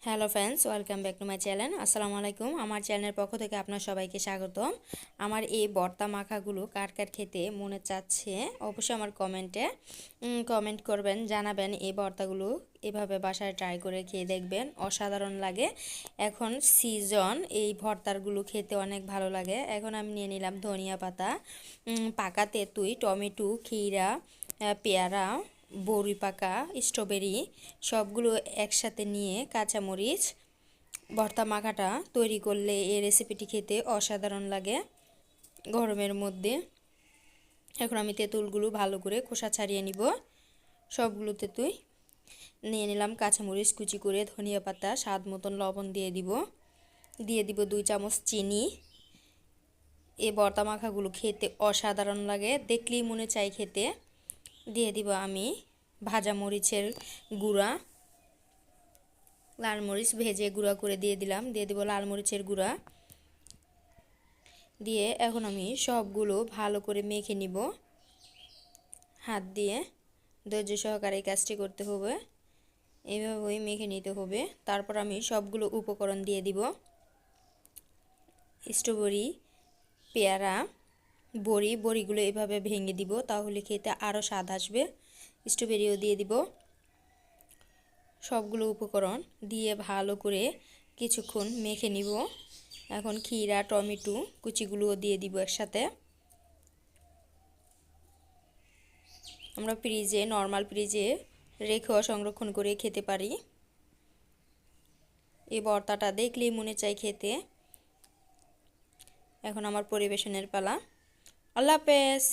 Hello friends, welcome back to my channel. আসসালামু আলাইকুম। আমার চ্যানেলের পক্ষ থেকে আপনার সবাইকে স্বাগতম। আমার এই ভর্তা মাখাগুলো কার কার খেতে মনে চাচ্ছে অবশ্যই আমার কমেন্টে কমেন্ট করবেন, জানাবেন। এই ভর্তাগুলো এভাবে বাসায় ট্রাই করে খেয়ে দেখবেন, অসাধারণ লাগে। এখন সিজন, এই ভর্তাগুলো খেতে অনেক ভালো লাগে। এখন আমি নিয়ে নিলাম ধনিয়া পাতা, পাকা তেঁতুল, টমেটো, ক্ষীরা, পেয়ারা, বড়ি পাকা, স্ট্রবেরি সবগুলো একসাথে নিয়ে কাঁচামরিচ ভর্তা মাখাটা তৈরি করলে এই রেসিপিটি খেতে অসাধারণ লাগে গরমের মধ্যে। এখন আমি তেঁতুলগুলো ভালো করে খোসা ছাড়িয়ে নিব। সবগুলো তেঁতুল নিয়ে নিলাম, কাঁচামরিচ কুচি করে, ধনিয়া পাতা, স্বাদ মতন লবণ দিয়ে দিব 2 চামচ চিনি। এই ভর্তা মাখাগুলো খেতে অসাধারণ লাগে, দেখলেই মনে চাই খেতে। দিয়ে দিব আমি ভাজা মরিচের গুঁড়া, লাল মরিচ ভেজে গুঁড়া করে দিয়ে দিব লাল মরিচের গুঁড়া দিয়ে এখন আমি সবগুলো ভালো করে মেখে নিব হাত দিয়ে। ধৈর্য সহকারে কাজটি করতে হবে, এইভাবেই মেখে নিতে হবে। তারপর আমি সবগুলো উপকরণ দিয়ে দিব, স্ট্রবেরি, পেয়ারা, বড়িগুলো এভাবে ভেঙে দিব, তাহলে খেতে আরও স্বাদ আসবে। স্ট্রবেরিও দিয়ে দিব। সবগুলো উপকরণ দিয়ে ভালো করে কিছুক্ষণ মেখে নিব। এখন ক্ষীরা, টমেটো কুচিগুলোও দিয়ে দিব একসাথে। আমরা নর্মাল ফ্রিজে রেখেও সংরক্ষণ করে খেতে পারি। এই ভর্তাটা দেখলেই মনে চাই খেতে। এখন আমার পরিবেশনের পালা। আল্লাহ হাফেজ।